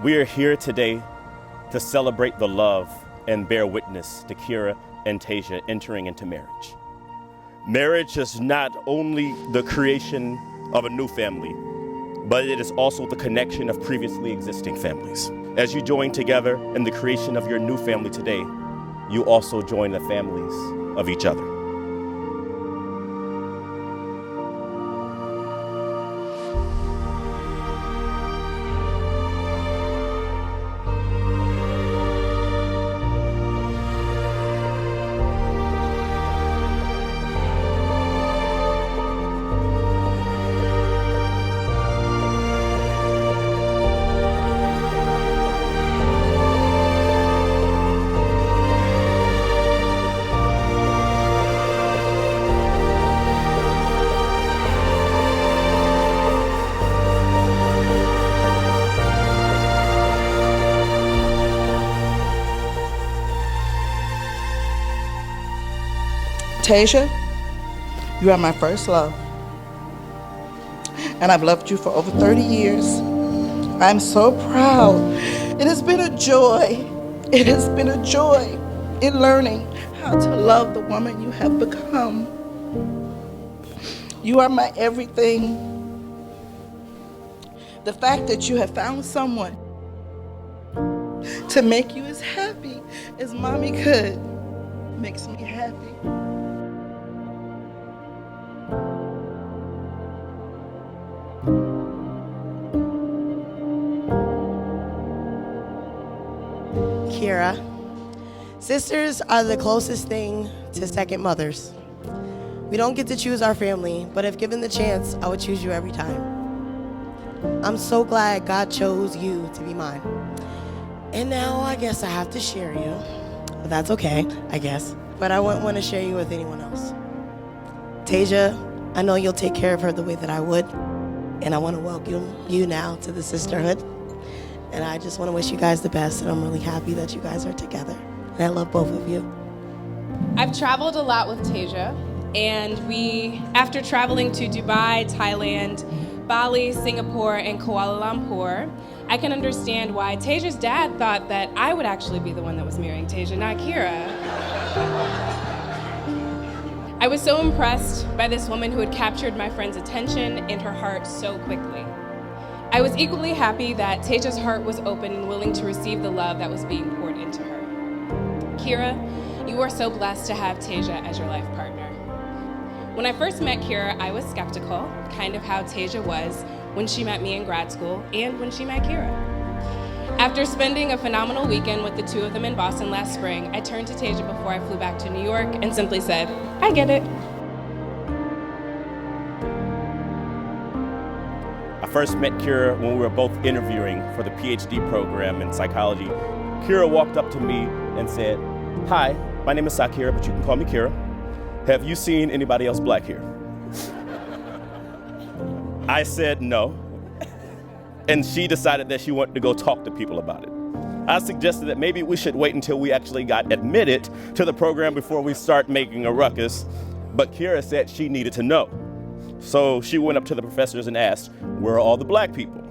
We are here today to celebrate the love and bear witness to Ciara and Tasia entering into marriage. Marriage is not only the creation of a new family, but it is also the connection of previously existing families. As you join together in the creation of your new family today, you also join the families of each other. Tasia, you are my first love, and I've loved you for over 30 years. I'm so proud. It has been a joy. It has been a joy in learning how to love the woman you have become. You are my everything. The fact that you have found someone to make you as happy as mommy could makes me happy. Ciara, sisters are the closest thing to second mothers. We don't get to choose our family, but if given the chance, I would choose you every time. I'm so glad God chose you to be mine. And now I guess I have to share you. But that's okay, I guess. But I wouldn't want to share you with anyone else. Tasia, I know you'll take care of her the way that I would. And I want to welcome you now to the sisterhood. And I just want to wish you guys the best, and I'm really happy that you guys are together. And I love both of you. I've traveled a lot with Tasia, and after traveling to Dubai, Thailand, Bali, Singapore, and Kuala Lumpur, I can understand why Tasia's dad thought that I would actually be the one that was marrying Tasia, not Ciara. I was so impressed by this woman who had captured my friend's attention and her heart so quickly. I was equally happy that Tasia's heart was open and willing to receive the love that was being poured into her. Ciara, you are so blessed to have Tasia as your life partner. When I first met Ciara, I was skeptical, kind of how Tasia was when she met me in grad school and when she met Ciara. After spending a phenomenal weekend with the two of them in Boston last spring, I turned to Tasia before I flew back to New York and simply said, I get it. I first met Ciara when we were both interviewing for the PhD program in psychology. Ciara walked up to me and said, hi, my name is Sa-kiera, but you can call me Ciara. Have you seen anybody else black here? I said no, and she decided that she wanted to go talk to people about it. I suggested that maybe we should wait until we actually got admitted to the program before we start making a ruckus, but Ciara said she needed to know. So she went up to the professors and asked, where are all the black people?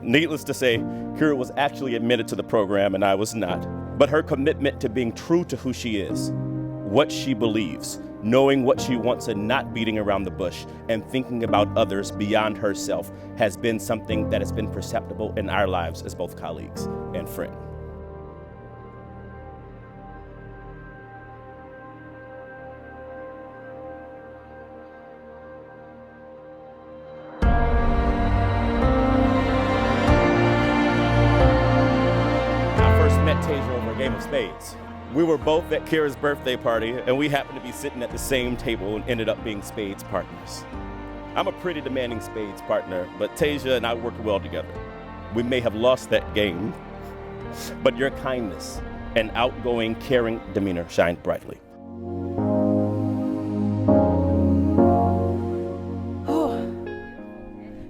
Needless to say, Ciara was actually admitted to the program and I was not. But her commitment to being true to who she is, what she believes, knowing what she wants and not beating around the bush, and thinking about others beyond herself has been something that has been perceptible in our lives as both colleagues and friends. Tasia over a game of spades. We were both at Ciara's birthday party, and we happened to be sitting at the same table and ended up being spades partners. I'm a pretty demanding spades partner, but Tasia and I work well together. We may have lost that game, but your kindness and outgoing, caring demeanor shined brightly.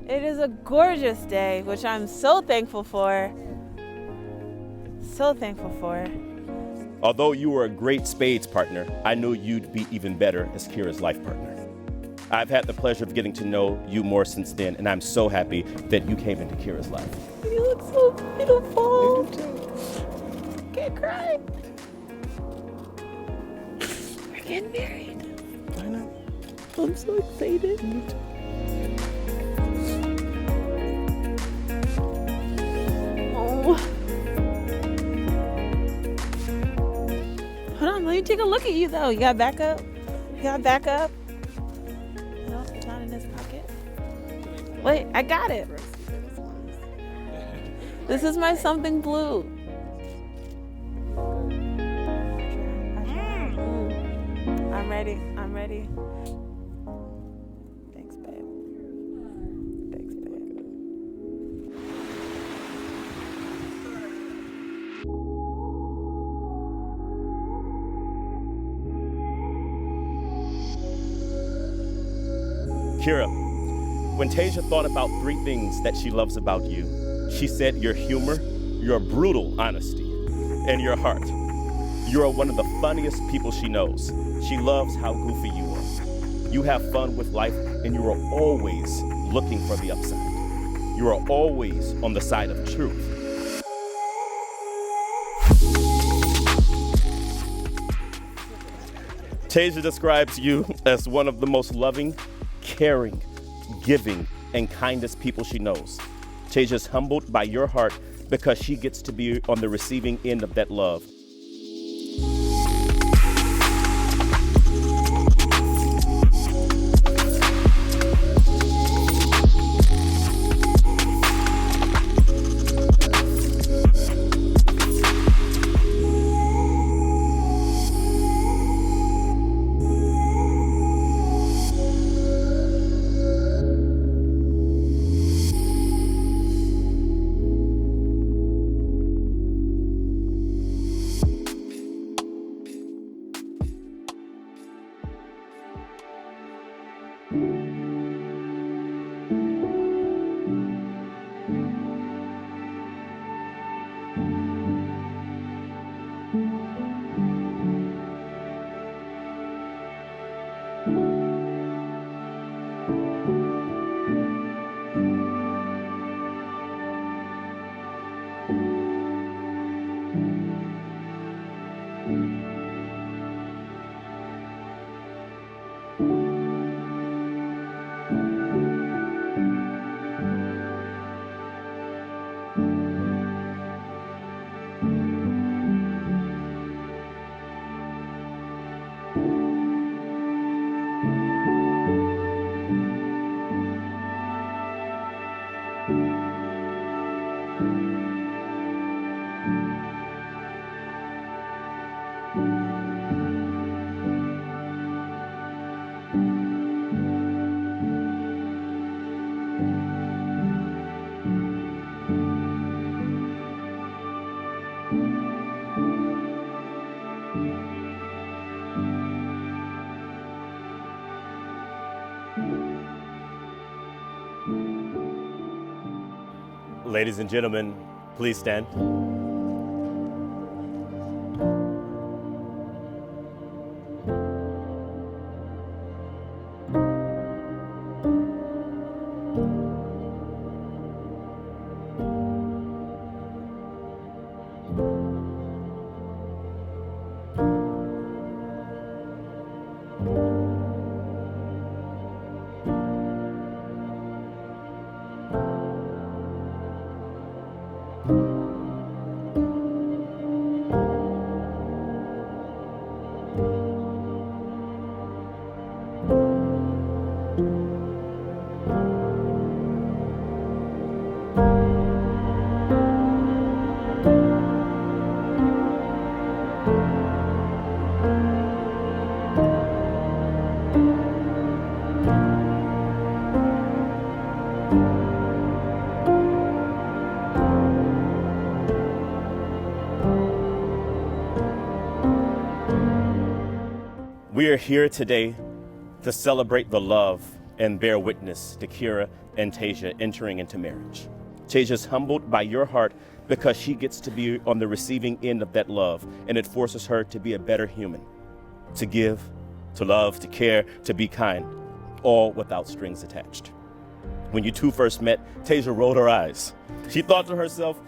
It is a gorgeous day, which I'm so thankful for. So thankful for. Although you were a great spades partner, I knew you'd be even better as Ciara's life partner. I've had the pleasure of getting to know you more since then, and I'm so happy that you came into Kira's life. You look so beautiful. Can't cry. We're getting married. I know. I'm so excited. Oh. Hold on, let me take a look at you though. You got back up? You got back up? No, it's not in his pocket. Wait, I got it. This is my something blue. I'm ready. I'm ready. Thanks, babe. Thanks, babe. Kira, when Tasia thought about 3 things that she loves about you, she said your humor, your brutal honesty, and your heart. You are one of the funniest people she knows. She loves how goofy you are. You have fun with life, and you are always looking for the upside. You are always on the side of truth. Tasia describes you as one of the most loving, caring, giving, and kindest people she knows. Tasia's humbled by your heart because she gets to be on the receiving end of that love. Ladies and gentlemen, please stand. We are here today to celebrate the love and bear witness to Kira and Tasia entering into marriage. Tasia's humbled by your heart because she gets to be on the receiving end of that love, and it forces her to be a better human, to give, to love, to care, to be kind. all without strings attached. When you two first met, Tasia rolled her eyes. She thought to herself,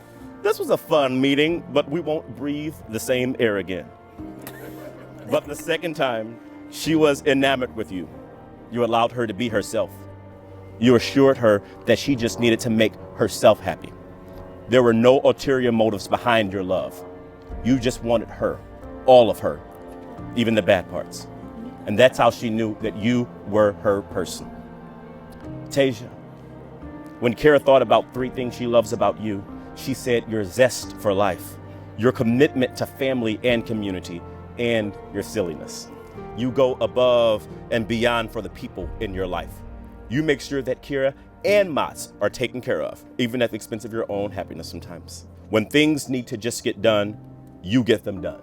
this was a fun meeting, but we won't breathe the same air again. But the second time, she was enamored with you. You allowed her to be herself. You assured her that she just needed to make herself happy. There were no ulterior motives behind your love. You just wanted her, all of her, even the bad parts. And that's how she knew that you were her person. Tasia, when Kara thought about 3 things she loves about you, she said your zest for life, your commitment to family and community, and your silliness. You go above and beyond for the people in your life. You make sure that Kira and Mats are taken care of, even at the expense of your own happiness sometimes. When things need to just get done, you get them done.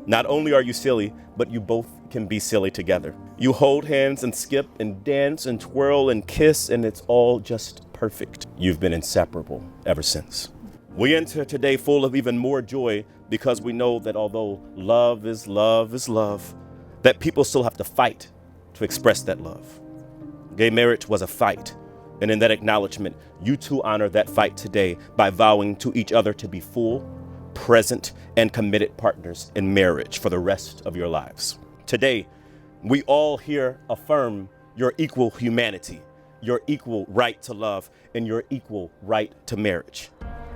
Not only are you silly, but you both can be silly together. You hold hands and skip and dance and twirl and kiss, and it's all just perfect. You've been inseparable ever since. We enter today full of even more joy because we know that although love is love, that people still have to fight to express that love. Gay marriage was a fight, and in that acknowledgement, you two honor that fight today by vowing to each other to be full, present, and committed partners in marriage for the rest of your lives. Today, we all here affirm your equal humanity, your equal right to love, and your equal right to marriage.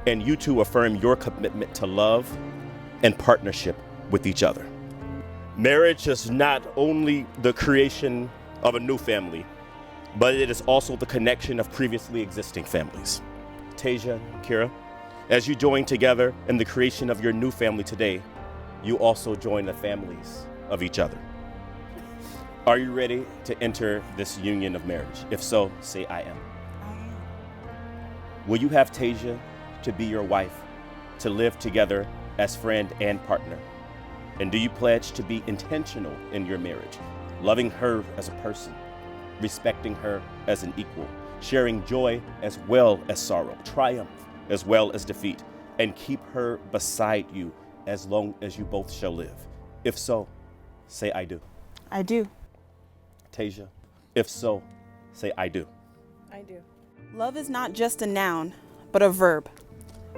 And you two affirm your commitment to love and partnership with each other. Marriage is not only the creation of a new family, but it is also the connection of previously existing families. Tasia, Kira, as you join together in the creation of your new family today, you also join the families of each other. Are you ready to enter this union of marriage? If so, say I am. I am. Will you have Tasia to be your wife, to live together as friend and partner? And do you pledge to be intentional in your marriage, loving her as a person, respecting her as an equal, sharing joy as well as sorrow, triumph as well as defeat, and keep her beside you as long as you both shall live? If so, say I do. I do. Tasia, if so, say I do. I do. Love is not just a noun, but a verb,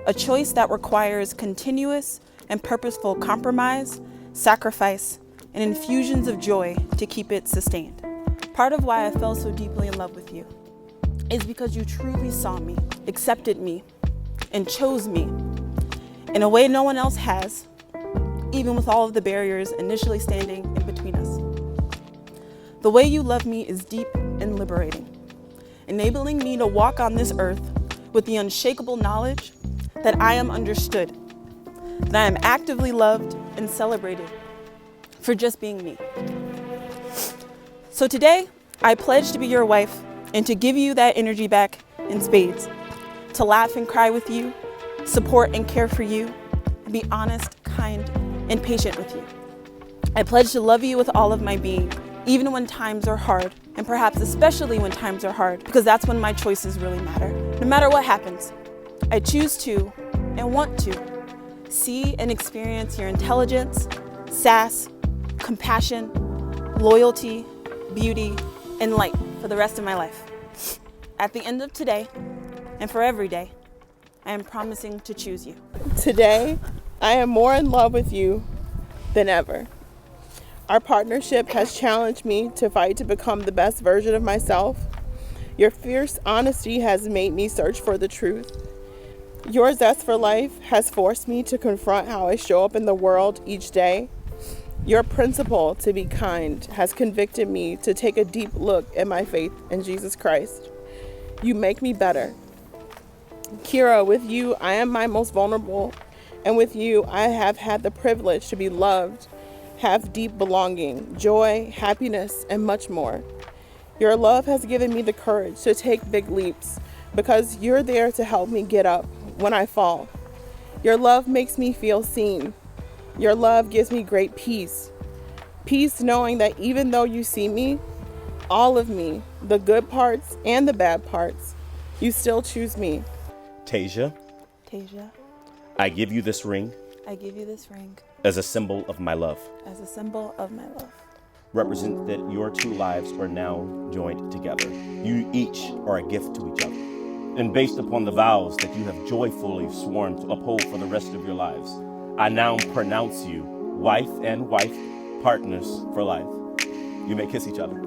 a choice that requires continuous and purposeful compromise, sacrifice, and infusions of joy to keep it sustained. Part of why I fell so deeply in love with you is because you truly saw me, accepted me, and chose me in a way no one else has, even with all of the barriers initially standing in between us. The way you love me is deep and liberating, enabling me to walk on this earth with the unshakable knowledge that I am understood, that I am actively loved and celebrated for just being me. So today, I pledge to be your wife and to give you that energy back in spades, to laugh and cry with you, support and care for you, and be honest, kind, and patient with you. I pledge to love you with all of my being, even when times are hard, and perhaps especially when times are hard, because that's when my choices really matter. No matter what happens, I choose to and want to see and experience your intelligence, sass, compassion, loyalty, beauty, and light for the rest of my life. At the end of today, and for every day, I am promising to choose you. Today, I am more in love with you than ever. Our partnership has challenged me to fight to become the best version of myself. Your fierce honesty has made me search for the truth. Your zest for life has forced me to confront how I show up in the world each day. Your principle to be kind has convicted me to take a deep look at my faith in Jesus Christ. You make me better. Kira, with you, I am my most vulnerable, and with you, I have had the privilege to be loved, have deep belonging, joy, happiness, and much more. Your love has given me the courage to take big leaps because you're there to help me get up when I fall. Your love makes me feel seen. Your love gives me great peace. Peace knowing that even though you see me, all of me, the good parts and the bad parts, you still choose me. Tasia, Tasia, I give you this ring I give you this ring as a symbol of my love. as a symbol of my love. represents that your two lives are now joined together. You each are a gift to each other. And based upon the vows that you have joyfully sworn to uphold for the rest of your lives, I now pronounce you wife and wife, partners for life. You may kiss each other.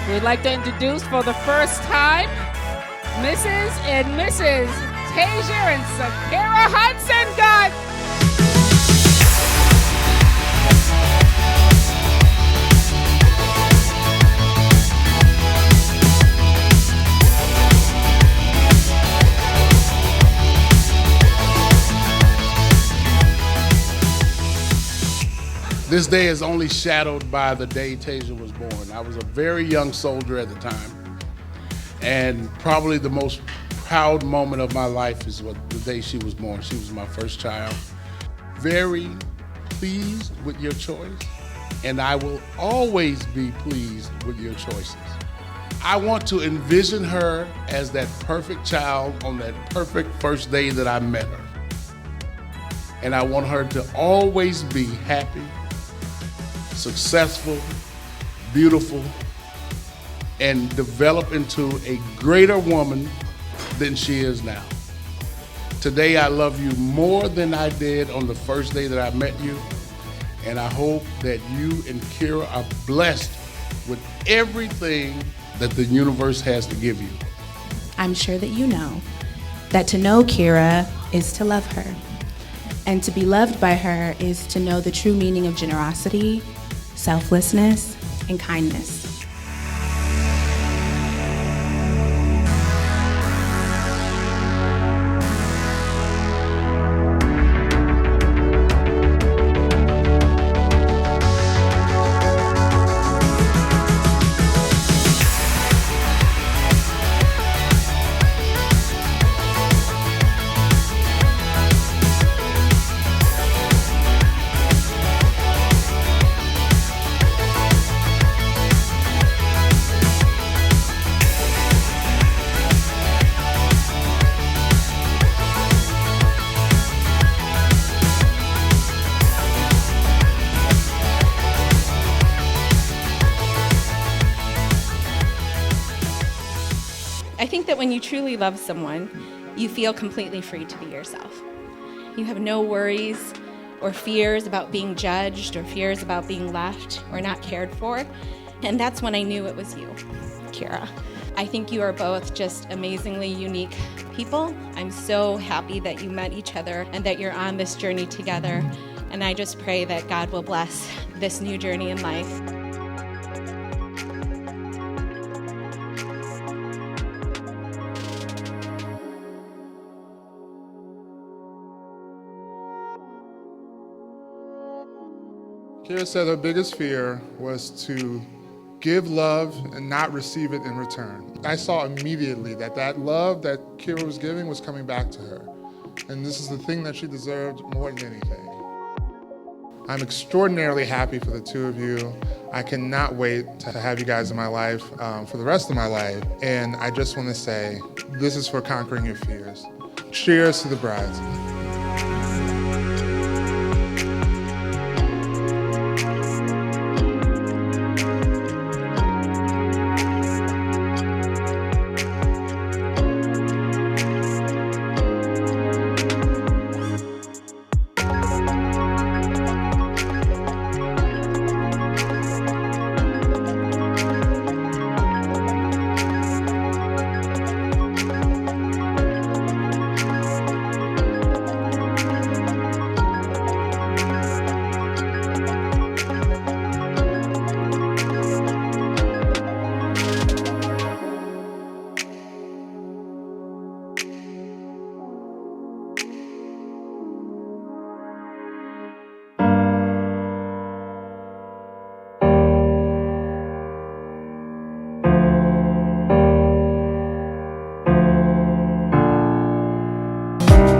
We'd like to introduce for the first time, Mrs. and Mrs. Tasia and Sakiera Hudson, God. This day is only shadowed by the day Tasia was born. I was a very young soldier at the time, and probably the most proud moment of my life is the day she was born. She was my first child. Very pleased with your choice, and I will always be pleased with your choices. I want to envision her as that perfect child on that perfect first day that I met her. And I want her to always be happy, successful, beautiful, and develop into a greater woman than she is now. Today, I love you more than I did on the first day that I met you, and I hope that you and Kira are blessed with everything that the universe has to give you. I'm sure that you know that to know Kira is to love her, and to be loved by her is to know the true meaning of generosity, selflessness, and kindness. I think that when you truly love someone, you feel completely free to be yourself. You have no worries or fears about being judged or fears about being left or not cared for. And that's when I knew it was you, Kira. I think you are both just amazingly unique people. I'm so happy that you met each other and that you're on this journey together. And I just pray that God will bless this new journey in life. Kira said her biggest fear was to give love and not receive it in return. I saw immediately that that love that Kira was giving was coming back to her. And this is the thing that she deserved more than anything. I'm extraordinarily happy for the two of you. I cannot wait to have you guys in my life for the rest of my life. And I just want to say, this is for conquering your fears. Cheers to the brides. you.